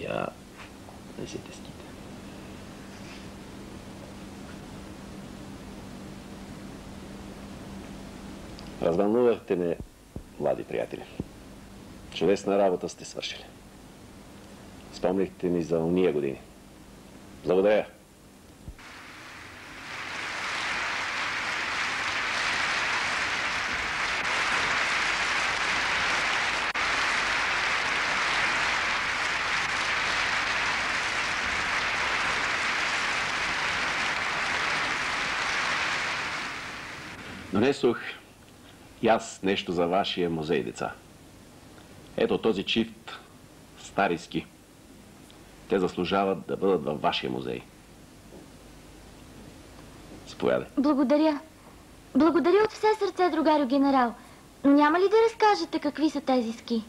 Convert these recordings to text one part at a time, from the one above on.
Я не се теските. Развълнувахте ме, млади приятели. Чудесна работа сте свършили. Спомнихте ми за уния години. Благодаря. Донесох и аз нещо за вашия музей, деца. Ето този чифт стари ски. Те заслужават да бъдат във вашия музей. Заповядай. Благодаря. Благодаря от все сърце, другарю генерал. Но няма ли да разкажете какви са тези ски?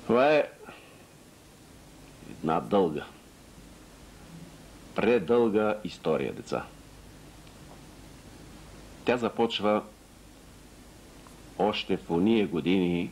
Това е една дълга, предълга история, деца. Тя започва още в ония години.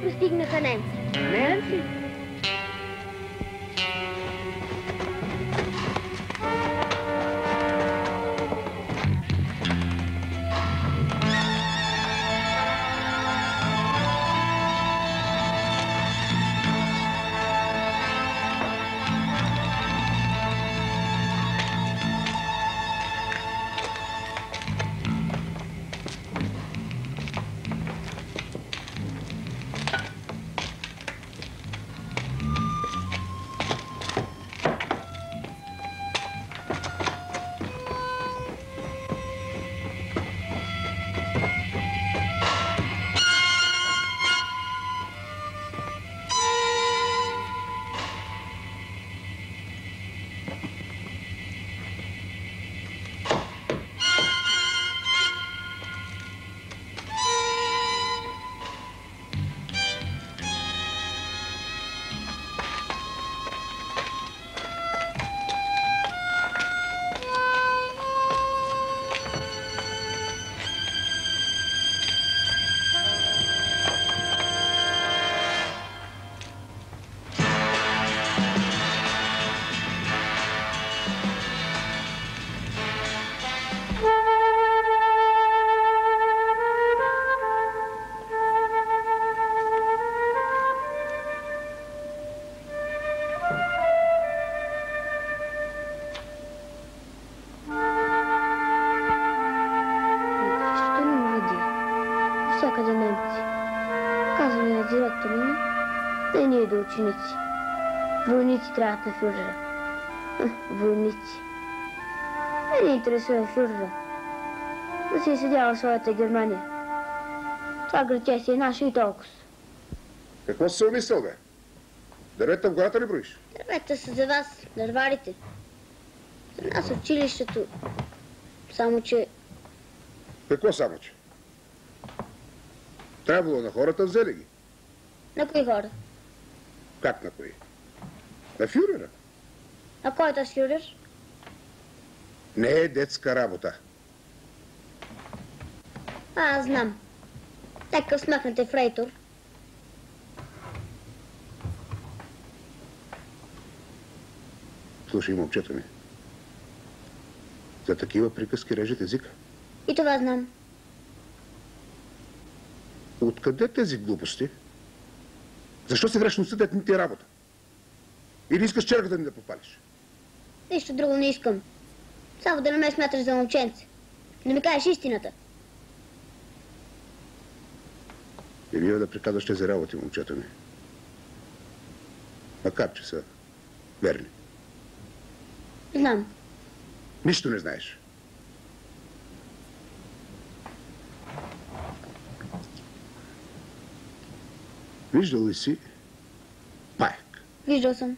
Пристигнаха немци. Немци? Ученици. Войници трябват на фюрера. Войници. Не ни интересува фюрера. Да си е седяла в своята Германия. Това граче си е наше и толкова. Какво си се умислил, бе? Дървета в гората ли броиш? Дървета са за вас, дърварите. За нас училището. Само че... Какво само че? Трябвало на хората, взели ги. На кои хора? Как на кои? На фюрера. А кой е този фюрер? Не е детска работа. Аз знам. Такъв смъкнате фрейтор. Слушай, момчето ми. За такива приказки режат езика. И това знам. Откъде тези глупости? Защо си вреш носът ни ти работа? Или искаш черката ми да попалиш? Нищо друго не искам. Само да не ме смяташ за момченце. Да ми кажеш истината. Не бива да приказваш тези работи, момчето ми. Макар че са верни. Знам. Нищо не знаеш. Виждал ли си паяк? Виждал съм.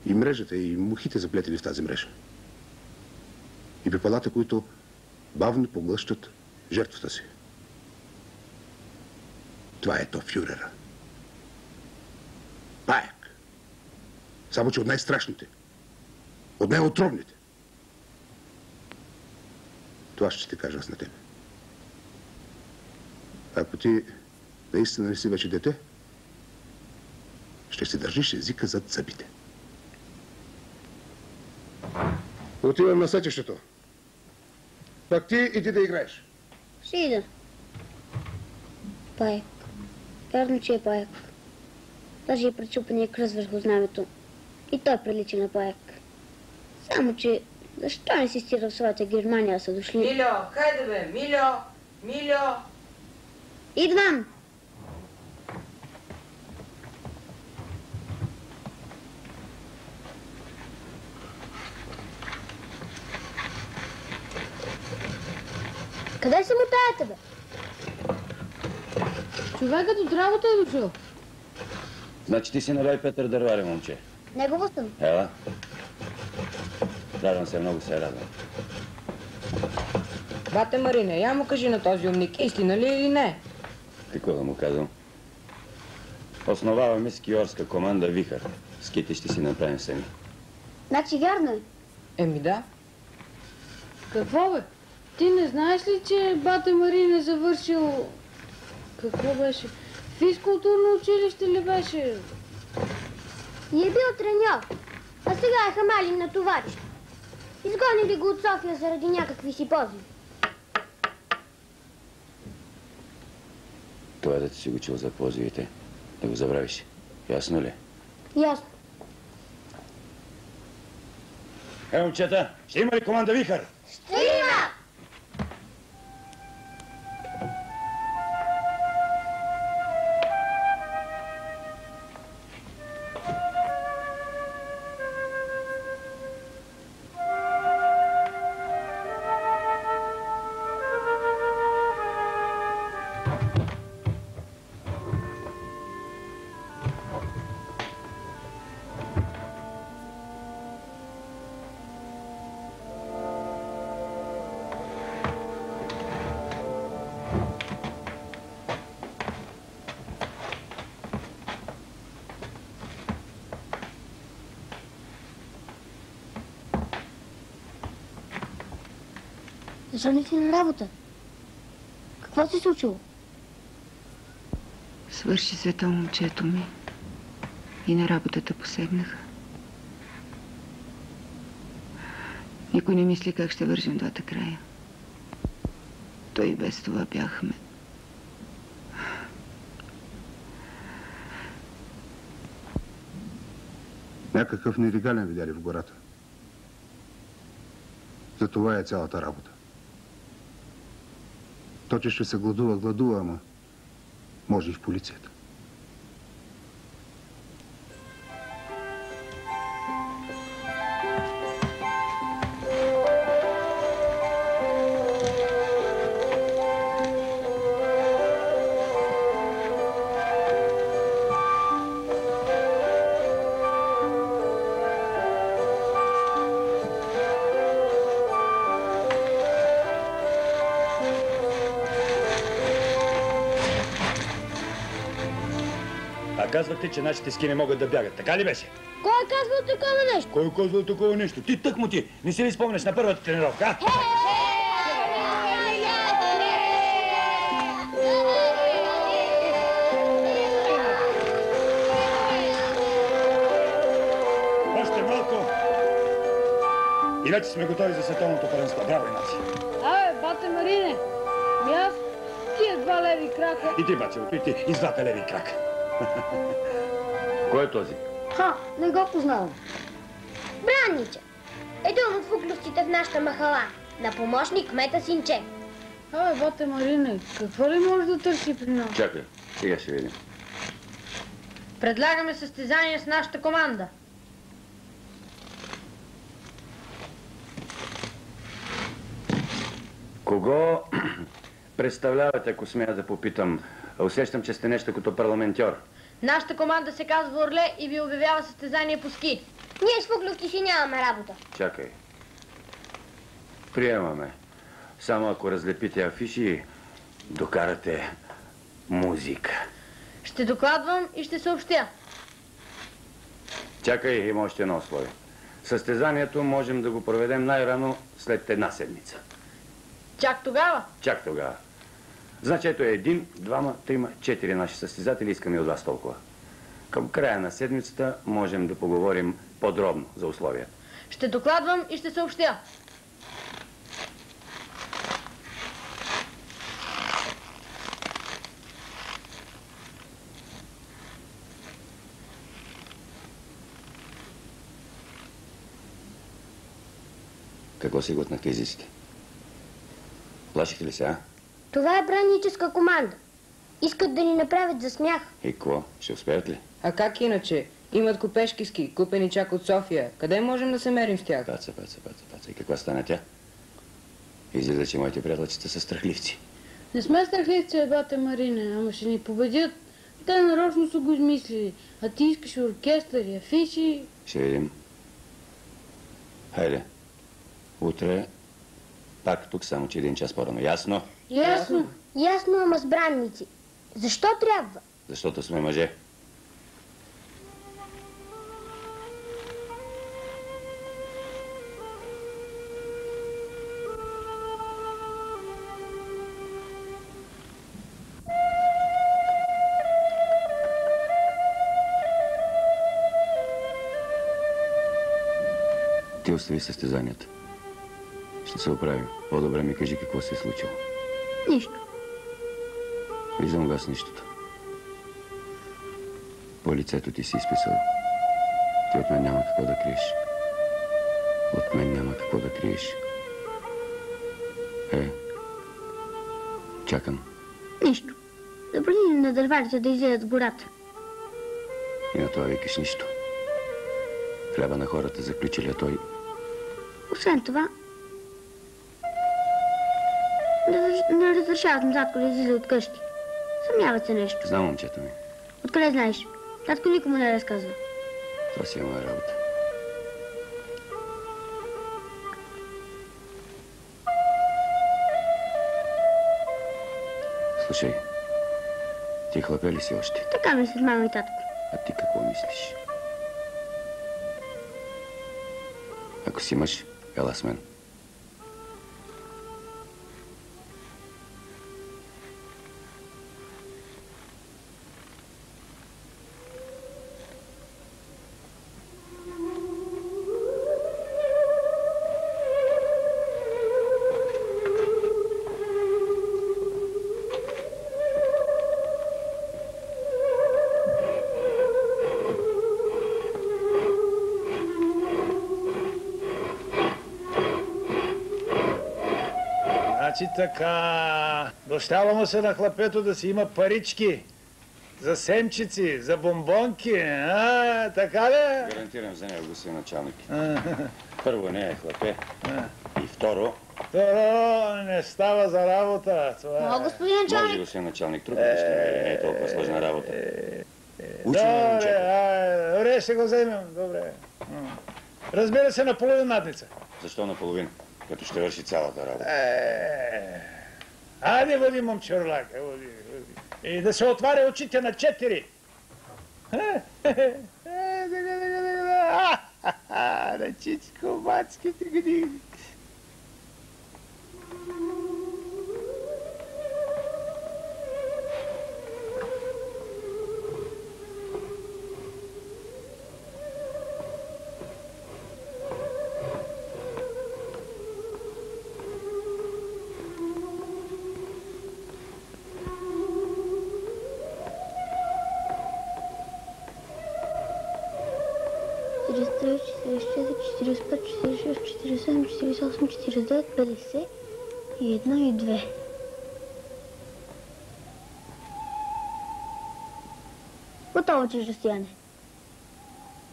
И мрежата, и мухите заплетени в тази мрежа. И пепелата, които бавно поглъщат жертвата си. Това е то фюрера. Паяк. Само че от най-страшните. От най-отровните. Това ще ти кажа аз на тебе. Ако ти наистина не си вече дете, ще си държиш езика зад зъбите. Отивам на сечещето. Пак ти иди да играеш. Ще ида. Паяк. Вярно, че е паяк. Даже и пречупения кръст върху знамето. И той прилича на паяк. Само, че защо не си стира в своята Германия, а са дошли? Мило, хайде бе, Мило, Мило! Идвам! Къде са мотаята, бе? Човекът от работа е дошъл. Значи ти си Налей Петър Дърваре, момче. Негово съм. Ела. Радвам се, много се радвам. Бате Марине, я му кажи на този умник, истина ли или не? Какво да му казвам? Основаваме скиорска команда Вихър. Ските ще си направим сами. Значи вярно е. Еми да. Какво бе? Ти не знаеш ли, че бате Марин е завършил... Какво беше? Физкултурно училище ли беше? И е бил треньор. А сега е хамалин на товарищ. Изгонили го от София заради някакви си пози. Това да ти си учил за позивите. Да го забравиш. Ясно ли? Ясно. Момчета, ще има ли команда Вихър? Ще има! Защо не си на работа? Какво се случило? Свърши света момчето ми и на работата посегнаха. Никой не мисли как ще вържим двата края. Той и без това бяхме. Някакъв нелегален видяли в гората. За това е цялата работа. То, че ще се гладува, ама може и в полицията. Казвахте, че нашите ски не могат да бягат. Така ли беше? Кой е казвал такова нещо? Кой казва такова нещо? Ти тъкмо ти. Не си ли спомняш на първата тренировка, а? Още малко. И вече сме готови за световното първенство. Браво, Игнаци. Абе, бате Марине, и аз тия два леви крака. И ти, бачелото, и ти. И с двата леви крака. Кой е този? Ха, не го познавам. Браниче. Един от фуклювците в нашата махала. На помощник кмета синче. Абе, бате Марине, какво ли може да търси при нас? Чакай, сега ще видим. Предлагаме състезание с нашата команда. Кого представлявате, ако смея да попитам? Усещам, че сте нещо като парламентьор. Нашата команда се казва Орле и ви обявява състезание по ски. Ние с фуклювци си нямаме работа. Чакай. Приемаме. Само ако разлепите афиши, докарате музика. Ще докладвам и ще съобщя. Чакай, има още едно условие. Състезанието можем да го проведем най-рано след една седмица. Чак тогава? Чак тогава. Значи ето 1, 2, 3, 4 наши състезатели, искаме от вас толкова. Към края на седмицата можем да поговорим подробно за условията. Ще докладвам и ще съобщя. Какво си глътнахте езиците? Плашихте ли се, а? Това е браническа команда. Искат да ни направят за смях. И какво? Ще успеят ли? А как иначе? Имат купешки ски, купени чак от София. Къде можем да се мерим с тях? Паца. И каква стана тя? Излиза, че моите приятелчета са страхливци. Не сме страхливци, бате Марине, ама ще ни победят. Те нарочно са го измислили. А ти искаш оркестър и афиши. Ще видим. Хайде. Утре пак тук, само че 1 час по-рано. Ясно? Ясно. Ясно, ама с бранници. Защо трябва? Защото сме мъже. Ти остави състезанията. Ще се оправим. По-добре ми кажи какво се е случило. Нищо. Виждам го аз нищото. По лицето ти си изписал. Ти от мен няма какво да криеш. От мен няма какво да криеш. Чакам. Нищо. Забрани на дърварите да излезат в гората. И на това викаш нищо. Хляба на хората заключили, а той... Освен това, не разрешават на татко да излиза от къщи. Съмняват се нещо. Знам, момчето ми. Откъде знаеш? Татко никому не разказва. Това си е моя работа. Слушай, ти хлапе ли си още? Така мислят мама и татко. А ти какво мислиш? Ако си мъж, ела с мен. Значи така, дощава му се на хлапето да си има парички за семчици, за бомбонки, така ли? Гарантирам за него, господин началник. Първо не е хлапе. И второ... Второ, не става за работа. Но, господин началник... Може, господин началник, трудно да ще намери, не е толкова сложна работа. Добре, ще го вземем, добре. Разбира се, на половин надница. Защо наполовина? Като ще върши цялата работа. Айде, води, момчурлак, води. И да се отваря очите на 4. Ръчичко, мацки, ти. 43, 44, 45, 46, 47, 48, 49, 50 и 1 и 2. Готово, чуждо стояне.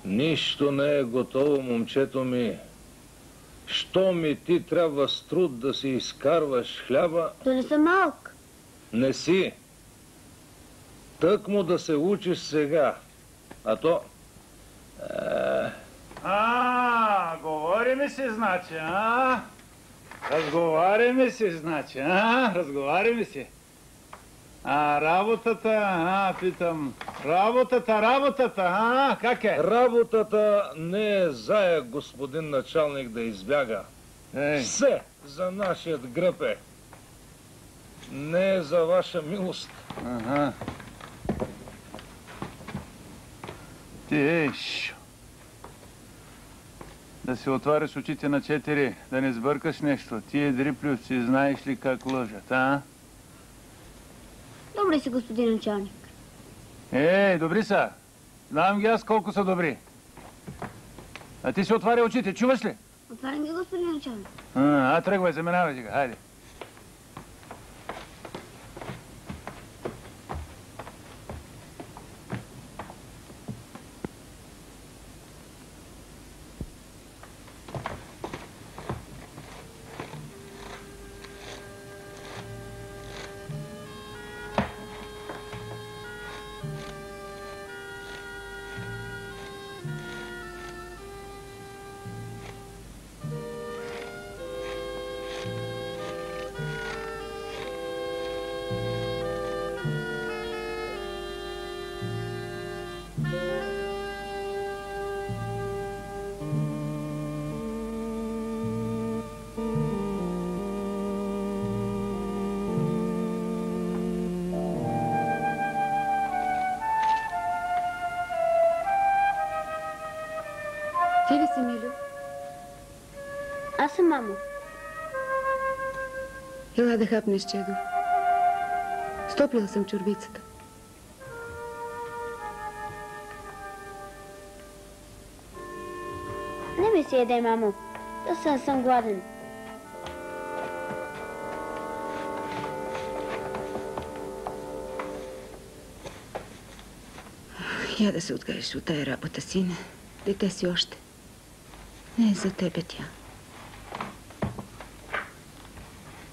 Нищо не е готово, момчето ми. Що ми ти трябва с труд да си изкарваш хляба? Да не съм малък. Не си. Тъкмо да се учиш сега. А то... Говориме си, значи, Разговаряме си, значи, Разговаряме си. Работата, питам. Работата, как е? Работата не е зая, господин началник, да избяга. Все за нашият гръб е. Не е за ваша милост. Ти, да си отваряш очите на 4, да не сбъркаш нещо. Тие дриплювци, знаеш ли как лъжат, Добри си, господин началник. Добри са. Знам ги аз колко са добри. А ти си отваря очите, чуваш ли? Отварям ги, господин началник. Тръгвай, заминавай сега, хайде. Ти ли си, Милю? Аз съм, мамо. Ела да хапнеш, чедо. Стоплила съм чорбицата. Не ми си едай, мамо. Да съм гладен. Я да се откажеш от тая работа, сине. Дете си още. Не е за тебе тя.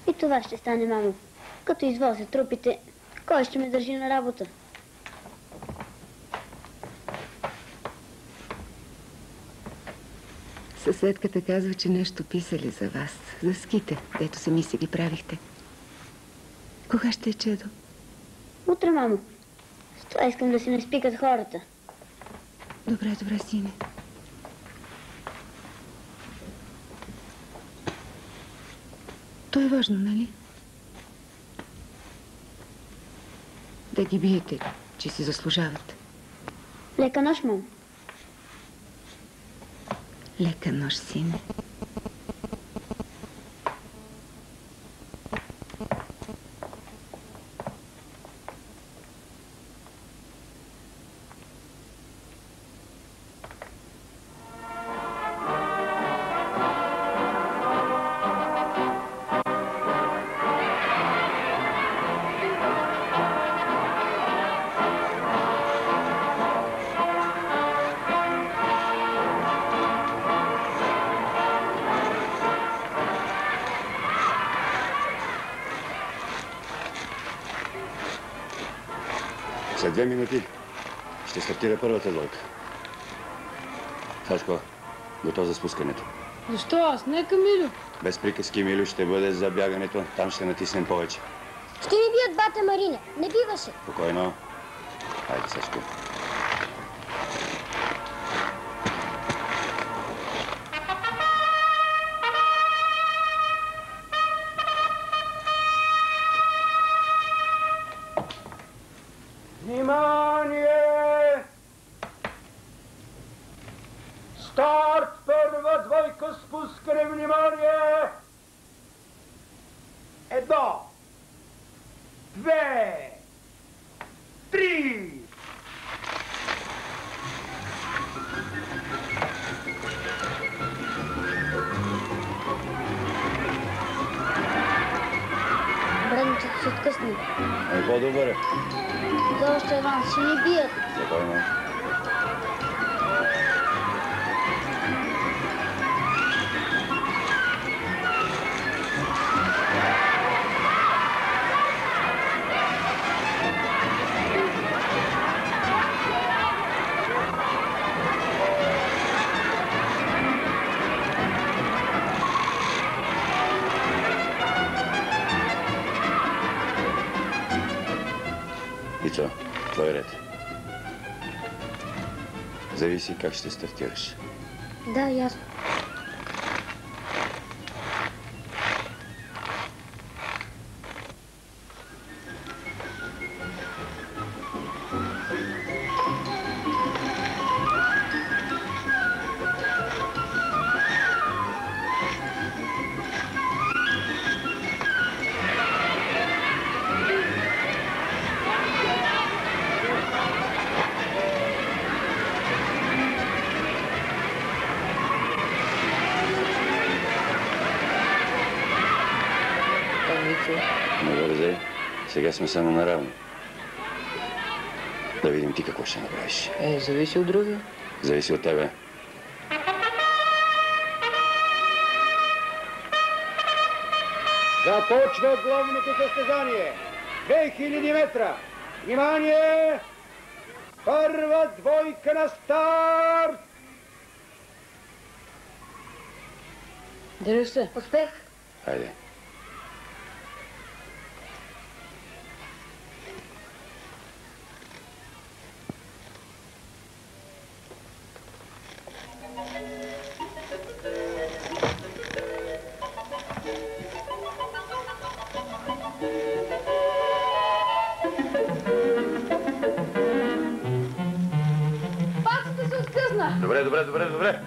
И това ще стане, мамо. Като извозя трупите, кой ще ме държи на работа? Съседката казва, че нещо писали за вас. За ските, дето сами си ги правихте. Кога ще е, чедо? Утре, мамо. С това искам да си не спикат хората. Добре, сине. То е важно, нали? Да ги биете, че си заслужават. Лека нощ, мамо. Лека нощ, сине. След 2 минути ще стартира първата двойка. Сашко, готов за спускането. Защо аз? Нека Милю. Без приказки, Милю, ще бъде за бягането. Там ще натиснем повече. Ще ми бият бата Марине. Не биваше. Спокойно. Хайде, Сашко. Внимание! Старт! Първа двойка спускане! Внимание! 1, 2, 3! Ами по-добър е. За още аванс ще ни бият. Спокойно. Ицо, твой ред. Зависи как ще стартираш. Да, ясно. Не бързай. Сега сме само наравно. Да видим ти какво ще направиш. Зависи от другия. Зависи от тебе. Започва главното състезание. 2000 метра. Внимание! Първа двойка на старт! Дали се? Успех! Хайде. Пацата се откъсна! Добре, добре, добре, добре.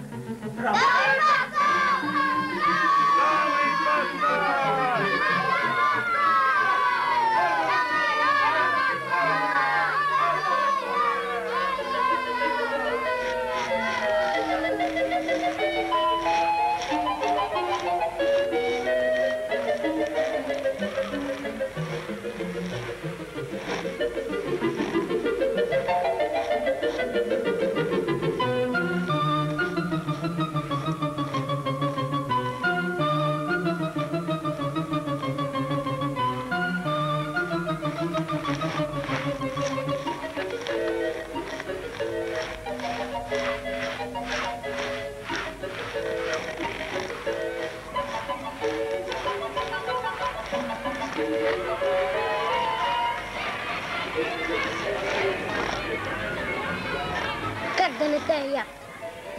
Как да не те е яд?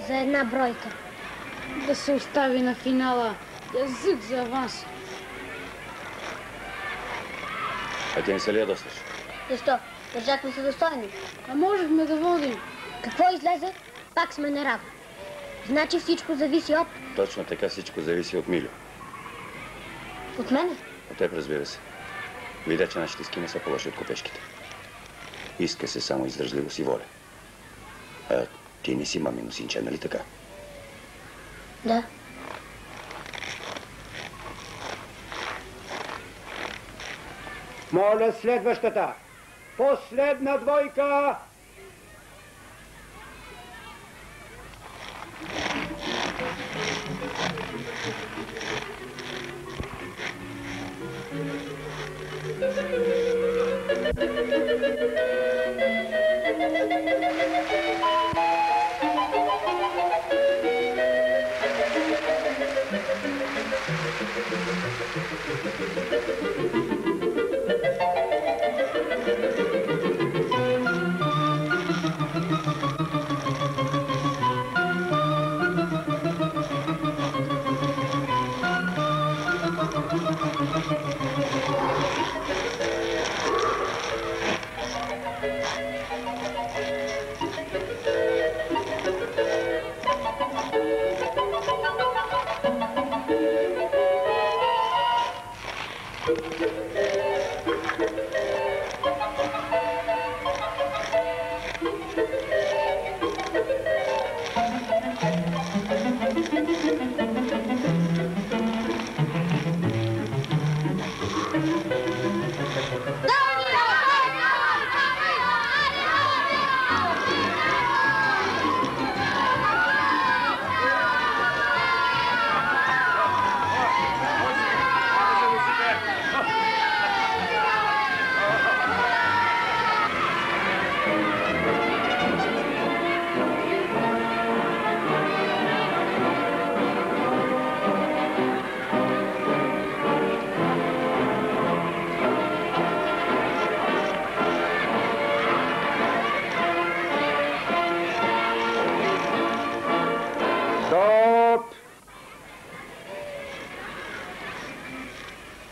За една бройка. Да се остави на финала. Язък за аванс. А ти не се ли ядосваш? Защо? Държахме се достойни. А можехме да водим. Какво излезе? Пак сме неравни. Значи всичко зависи от... Точно така, всичко зависи от Милю. От мене? От теб, разбира се. Видя, че нашите ски не са по-лоши от копешките. Иска се само издържливост и воля. А ти не си мамино синче, нали така? Да. Моля следващата. Последна двойка. Стоп!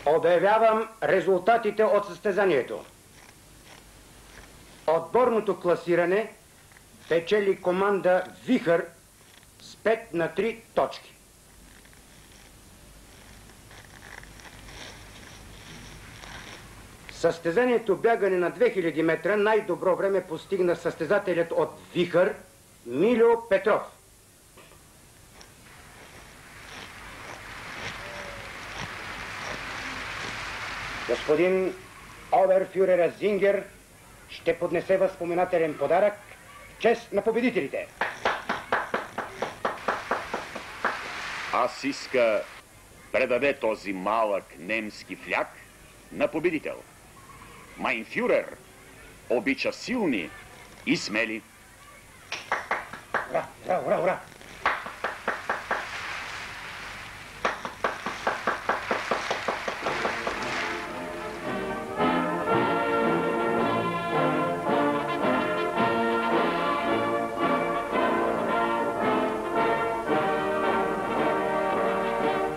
Обявявам резултатите от състезанието. Отборното класиране печели команда Вихър с 5-3 точки. Състезанието бягане на 2000 метра най-добро време постигна състезателят от Вихър Милю Петров. Господин оберфюрера Зингер ще поднесе възпоменателен подарък в чест на победителите. Аз иска предаде този малък немски фляг на победител. Майн фюрер обича силни и смели. Ура, ура, ура, ура!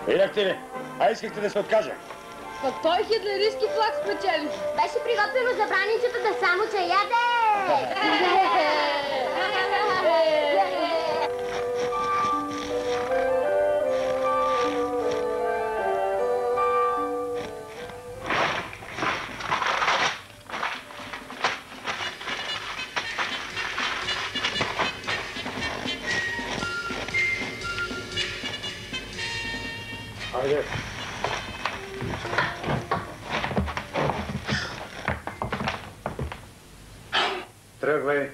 Видяхте ли? А искахте да се откажа. Пък той хитлеристки флаг спечели. Беше приготвено за браничето да само че яде! Хайде. Тръгвай.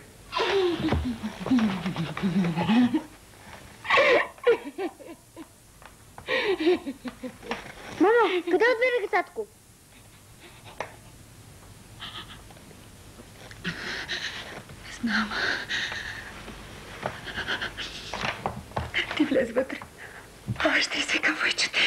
Мамо, къде отведеха татко? Не знам. Ти влез вътре. Аз ще извикам войчете.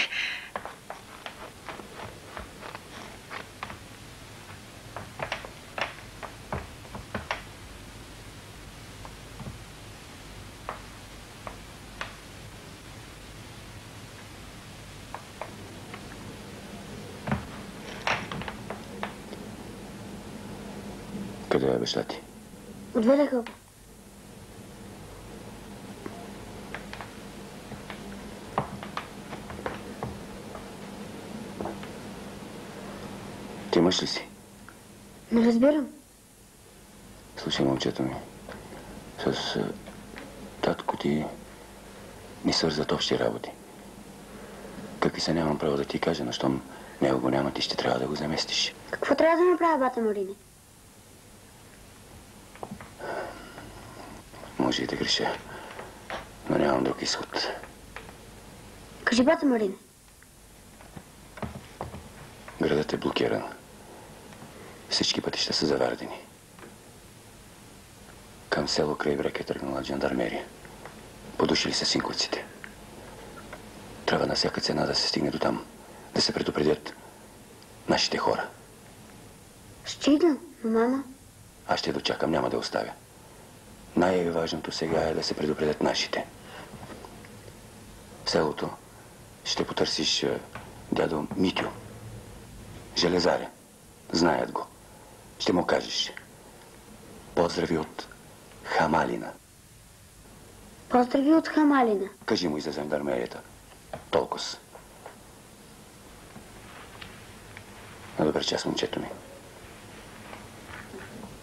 Къде е баща ти? Отведеха го. Ти мъж ли си? Не разбирам. Слушай, момчето ми. С татко ти ни свързват общи работи. Какви са, нямам право да ти кажа, но щом него го няма, ти ще трябва да го заместиш. Какво трябва да направя, бата Марине? Може и да греша, но нямам друг изход. Кажи, бата Марине. Градът е блокиран. Всички пътища са завардени. Към село край брек е тръгнала жандармерия. Подушили са синковците. Трябва на всяка цена да се стигне до там, да се предупредят нашите хора. Ще идам, но мама. Аз ще дочакам, няма да оставя. Най-важното сега е да се предупредят нашите. В селото ще потърсиш дядо Митю. Железаря. Знаят го. Ще му кажеш. Поздрави от Хамалина. Поздрави от Хамалина. Кажи му и за жандармерията. Толкова. На добър час, момчето ми.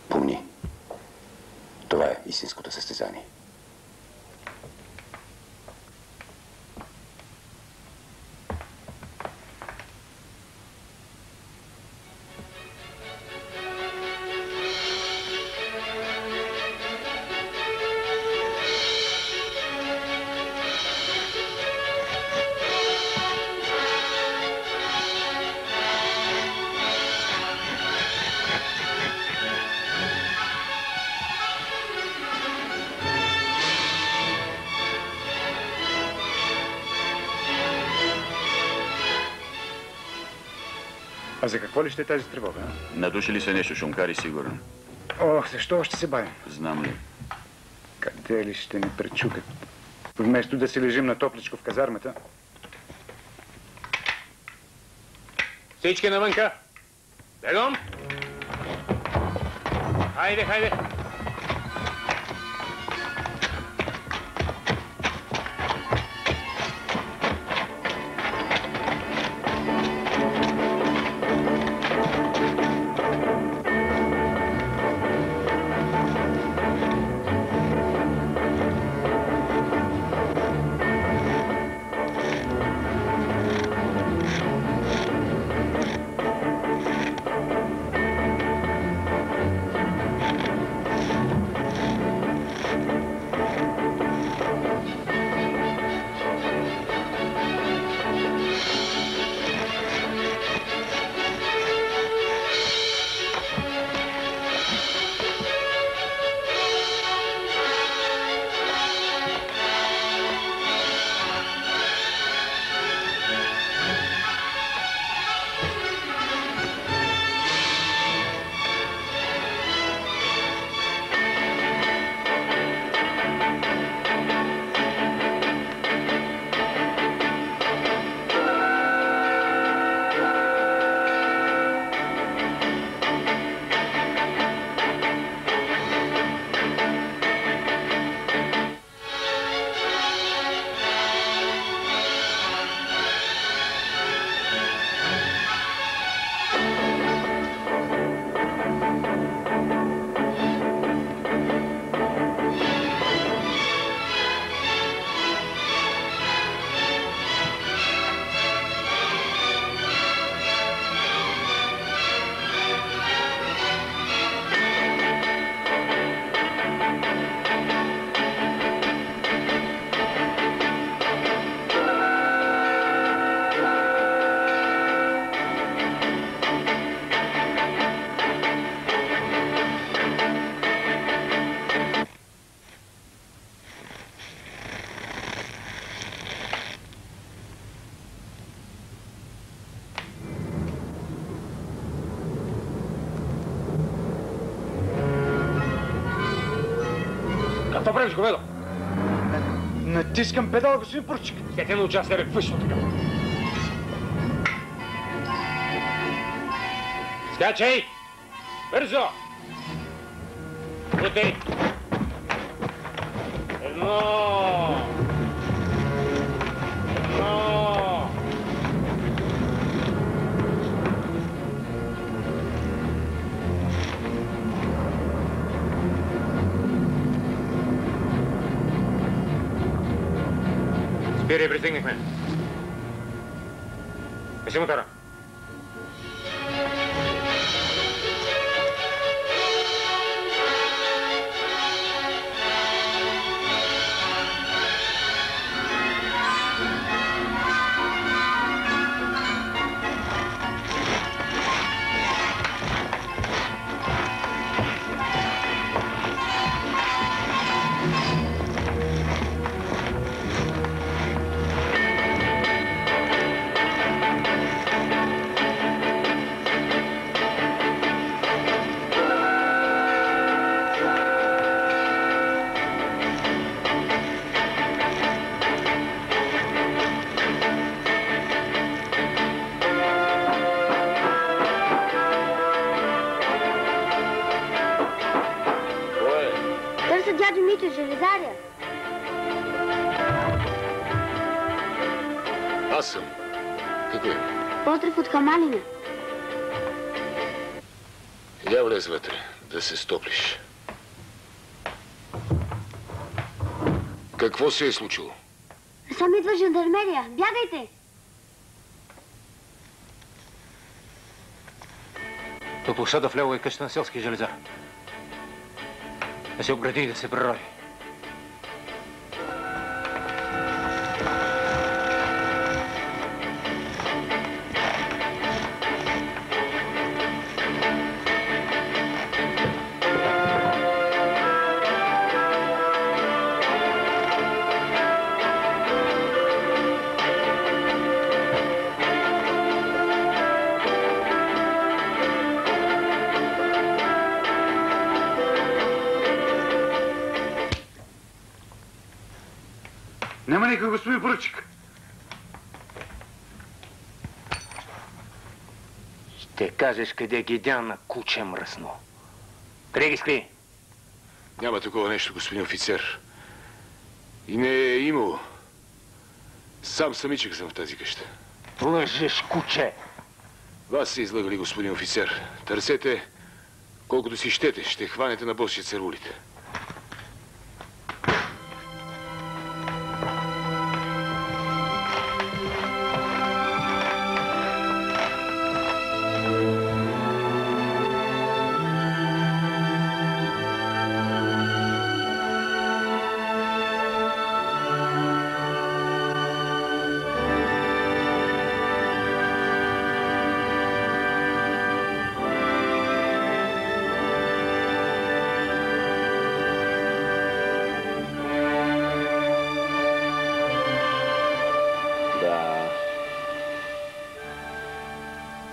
Помни. Това е истинското състезание. А за какво ли ще е тази тревога? Надуши ли се нещо, шумкари, сигурно? О, защо още се бавим? Знам ли. Къде ли ще ни пречукат? Вместо да си лежим на топличко в казармата. Всички навънка! Бегом! Хайде, хайде! Какво правиш, говедо? Натискам педал, господин Порчик. Ще те науча се ръквъчно така. Скачай! Бързо! Бутей! Едно! Спирай, пристигнахме. Кажи мотора. Дядо Митю, железаря. Аз съм. Какво има? Поздрав от Хамалина. Я влез вътре, да се стоплиш. Какво се е случило? Сам идва жандармерия. Бягайте! По площада вляво е къща на селски железар. Да се обгради и да се прероди. Няма никой, господин поръчик. Ще кажеш къде ги дяна, куче мръсно. Къде ги скри? Няма такова нещо, господин офицер. И не е имало. Сам самичък съм в тази къща. Лъжеш, куче! Вас се излъгали, господин офицер. Търсете колкото си щете. Ще хванете на босия цервулите.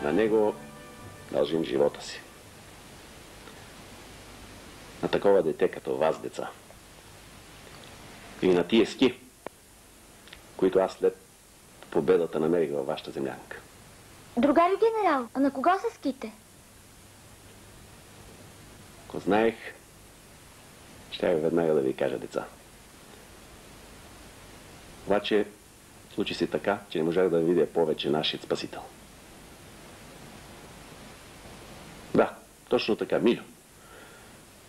На него дължим живота си. На такова дете като вас, деца. И на тия ски, които аз след победата намерих във вашата землянка. Другарю генерал, а на кого са ските? Ако знаех, щях веднага да ви кажа, деца. Обаче случи се така, че не можах да видя повече нашият спасител. Да, точно така, Милю.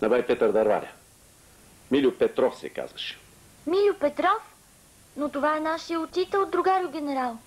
На бай Петър Дърваря. Милю Петров се казваше. Милю Петров? Но това е нашия учител, другарю генерал.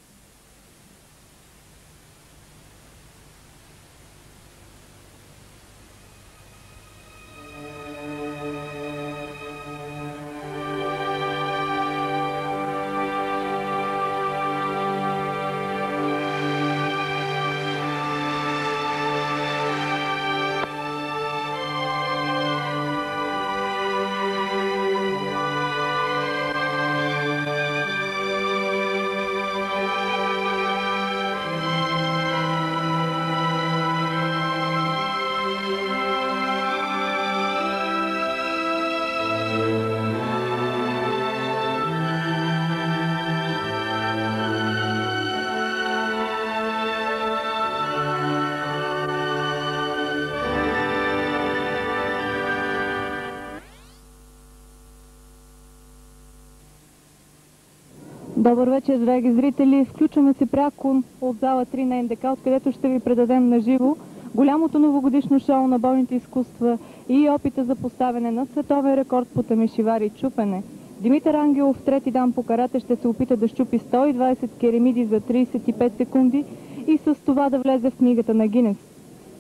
Добър вечер, драги зрители! Включваме се пряко от зала 3 на НДК, откъдето ще ви предадем на живо голямото новогодишно шоу на бойните изкуства и опита за поставяне на световен рекорд по тамешивари и чупене. Димитър Ангелов, трети дан по карате, ще се опита да щупи 120 керемиди за 35 секунди и с това да влезе в книгата на Гинес.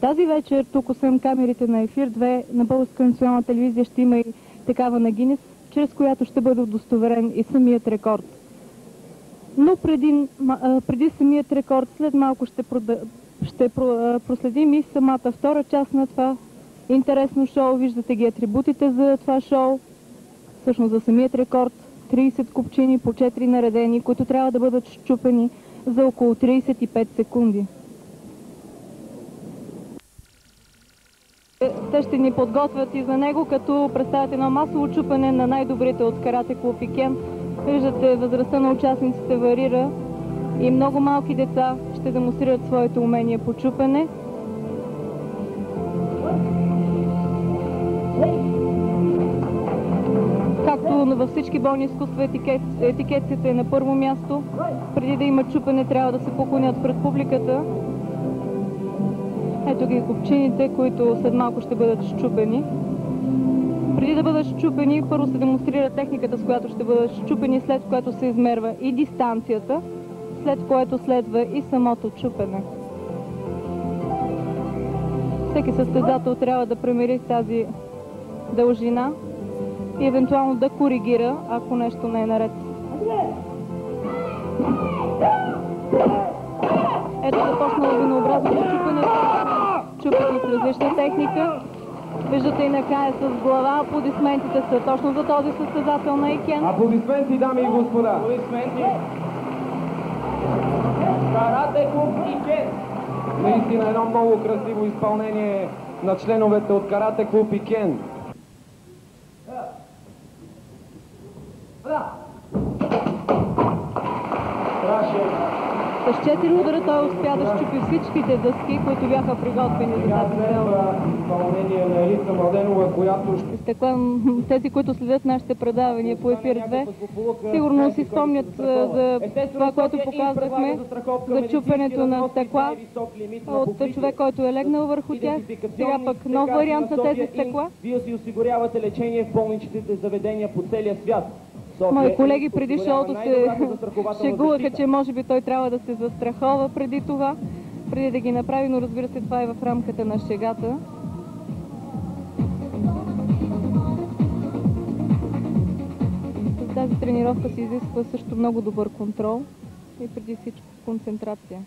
Тази вечер, тук освен камерите на Ефир 2 на Българска национална телевизия, ще има и такава на Гинес, чрез която ще бъде удостоверен и самият рекорд. Но преди самият рекорд, след малко ще проследим и самата втора част на това интересно шоу. Виждате ги атрибутите за това шоу. Всъщност за самият рекорд 30 купчини по 4 наредени, които трябва да бъдат счупени за около 35 секунди. Те ще ни подготвят и за него, като представят едно масово чупене на най-добрите от карате клуб Икен. Виждате, възрастта на участниците варира и много малки деца ще демонстрират своите умения по чупене. Както във всички бойни изкуства, етикетцията е на първо място. Преди да има чупене, трябва да се поклонят пред публиката. Ето ги купчините, които след малко ще бъдат счупени. Преди да бъдат счупени, първо се демонстрира техниката, с която ще бъдат счупени, след което се измерва и дистанцията, след което следва и самото чупене. Всеки състезател трябва да премери тази дължина и евентуално да коригира, ако нещо не е наред. Ето започнало винообразното чупене. Чупят с различна техника. Виждате и накрая с глава. Аплодисментите са точно за този състезател на Икен. Аплодисменти, дами и господа! Аплодисменти! Карате клуб Икен! Наистина едно много красиво изпълнение на членовете от Карате клуб Икен. С 4 удара той успя да щупи всичките дъски, които бяха приготвени за тази цел. Изпълнение на Елица Младенова, която тези, които следят нашите предавания по Ефир 2, сигурно си спомнят за това, което показахме, за чупенето на стъкла от човек, който е легнал върху тях. Сега пък нов вариант на тези стъкла. Вие си осигурявате лечение в болничните заведения по целия свят. Мои колеги преди шоуто се шегуваха, че може би той трябва да се застрахова преди това, преди да ги направи, но разбира се, това е в рамката на шегата. С тази тренировка се изисква също много добър контрол и преди всичко концентрация.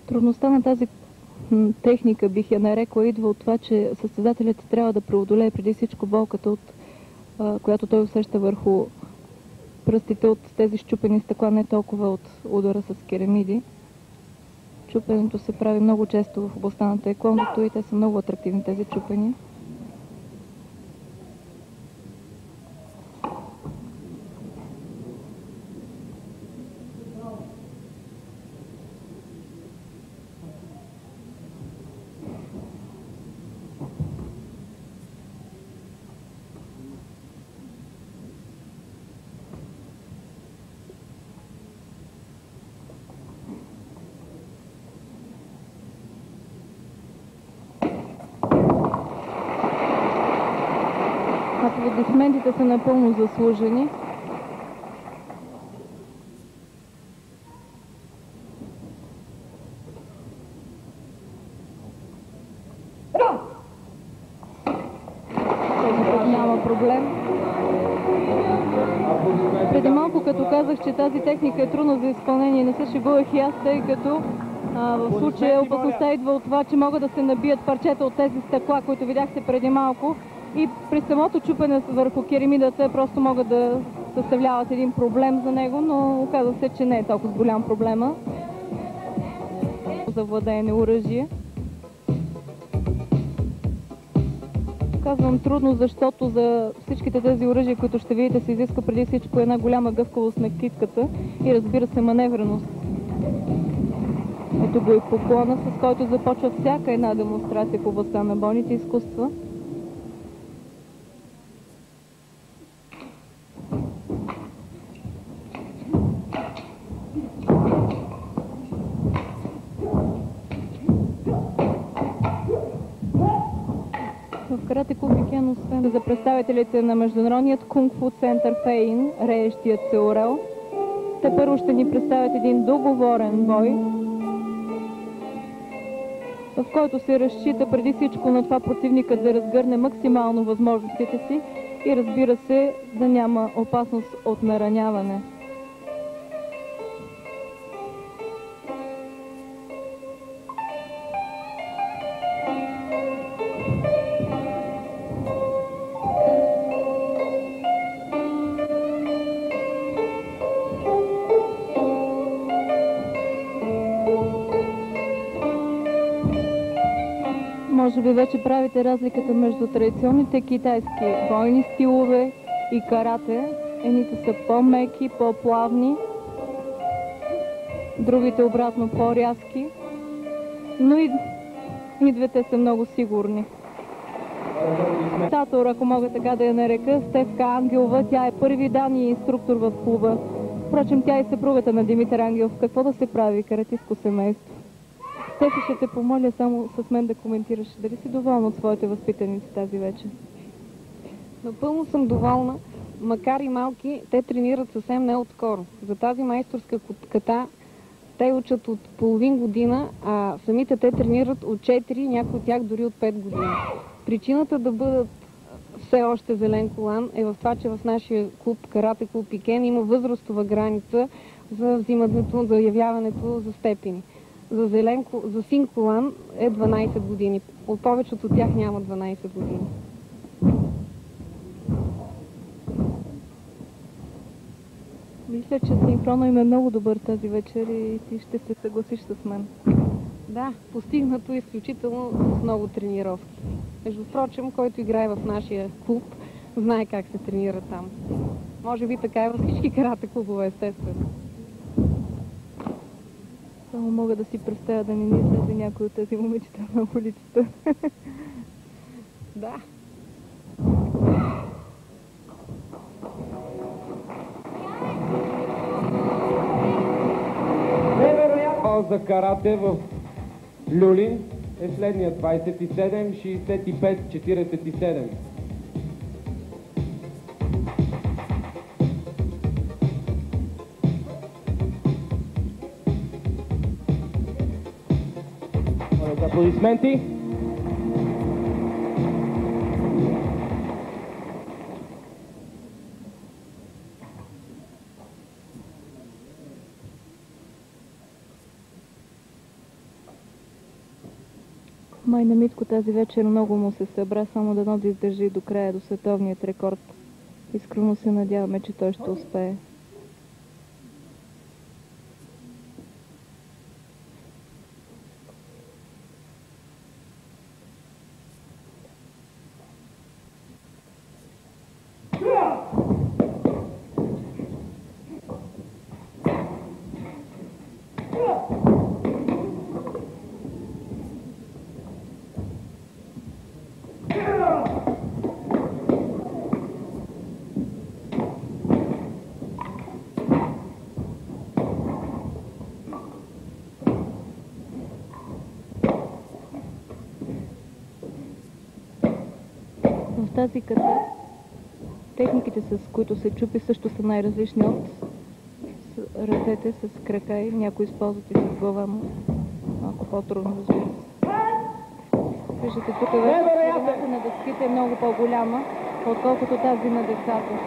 Трудността на тази техника, бих я нарекла, идва от това, че състезателят трябва да преодолее преди всичко болката, която той усеща върху пръстите от тези счупени стъкла, не толкова от удара с керамиди. Чупенето се прави много често в областта на таеквондото и те са много атрактивни, тези чупени. Аплодисментите са напълно заслужени. Този път няма проблем. Преди малко, като казах, че тази техника е трудна за изпълнение, не се шегувах и аз, тъй като в случая опасността идва от това, че могат да се набият парчета от тези стъкла, които видяхте преди малко. И при самото чупене върху керамидата просто могат да съставляват един проблем за него, но оказва се, че не е толкова голям проблема за владеене оръжие. Казвам трудно, защото за всичките тези оръжия, които ще видите, се изисква преди всичко една голяма гъвкавост на китката и, разбира се, маневреност. Ето го и поклона, с който започва всяка една демонстрация в областта на бойните изкуства. В Карате Клуб Пикен, освен за представителите на Международният кунг-фу център Пейн, реещият се орел, те първо ще ни представят един договорен бой, в който се разчита преди всичко на това противникът да разгърне максимално възможностите си и, разбира се, да няма опасност от нараняване. Може би вече правите разликата между традиционните китайски бойни стилове и карате. Едните са по-меки, по-плавни, другите обратно по-рязки, но и двете са много сигурни. Татор, ако мога така да я нарека, Стефка Ангелова, тя е първи дан и инструктор в клуба. Впрочем, тя е съпругата на Димитър Ангелов. Какво да се прави, каратистко семейство? Стефи, ще те помоля само с мен да коментираш. Дали си доволна от своите възпитаници тази вечер? Напълно съм доволна. Макар и малки, те тренират съвсем не отскоро. За тази майсторска ката те учат от половин година, а самите те тренират от 4, някои от тях дори от 5 години. Причината да бъдат все още зелен колан е в това, че в нашия клуб, карате клуб Пикен, има възрастова граница за взимането, за явяването за степени. За син колан е 12 години. От повечето от тях няма 12 години. Мисля, че синхрона им е много добър тази вечер и ти ще се съгласиш с мен. Да, постигнато изключително с много тренировки. Между прочим, който играе в нашия клуб, знае как се тренира там. Може би така е във всички карате клубове, естествено. Само мога да си представя да не ни излезе някой от тези момичета на улицата. Да. Невероятно за карате в Люлин е следният 27-65-47. Аплодисменти. Май на Митко тази вечер много му се събра, само дано да издържи до края, до световният рекорд. Искрено се надяваме, че той ще успее. В тази ката техниките, с които се чупи, също са най-различни от ръцете с крака и някои използват и с глава, но малко по-трудно, разбира се. Виждате, тук вече ширината на дъските е много по-голяма, отколкото тази на децата.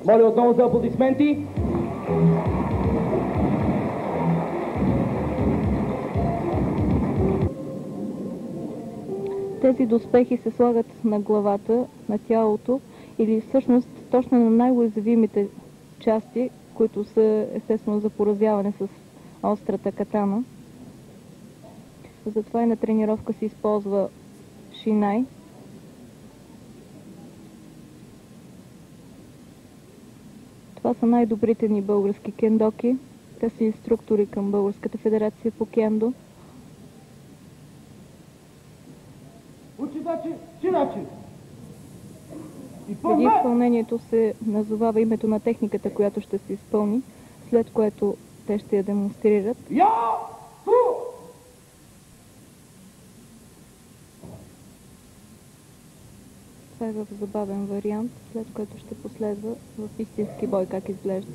Моля отново за аплодисменти. Тези доспехи се слагат на главата, на тялото или всъщност точно на най-уязвимите части, които са естествено за поразяване с острата катана. Затова и на тренировка се използва шинай. Това са най-добрите ни български кендоки. Те са инструктори към Българската федерация по кендо. Преди изпълнението се назовава името на техниката, която ще се изпълни, след което те ще я демонстрират. Това е в забавен вариант, след което ще последва в истински бой как изглежда.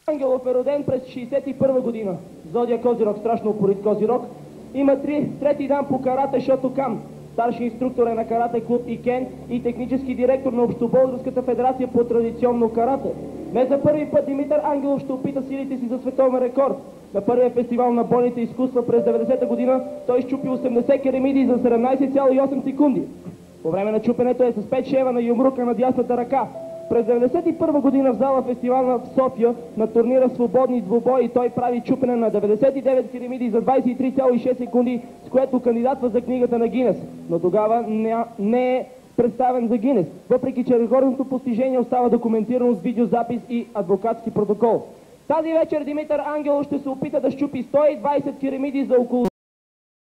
Ангелов е роден през 1961 година. Зодия Козирог, страшно упорит Козирог. Има трети дан по карате Шотокан. Старши инструктор е на карате клуб Икен и технически директор на Общобългарската федерация по традиционно карате. Не за първи път Димитър Ангелов ще опита силите си за световен рекорд. На първия фестивал на бойните изкуства през 90-та година той щупи 80 керамиди за 17,8 секунди. По време на чупенето е с 5 шева на юмрука на дясната ръка. През 1991 година в зала фестивала в София на турнира Свободни двубои той прави чупене на 99 керамиди за 23,6 секунди, с което кандидатва за книгата на Гинес. Но тогава не е представен за Гинес, въпреки че рекордното постижение остава документирано с видеозапис и адвокатски протокол. Тази вечер Димитър Ангелов ще се опита да щупи 120 керамиди за около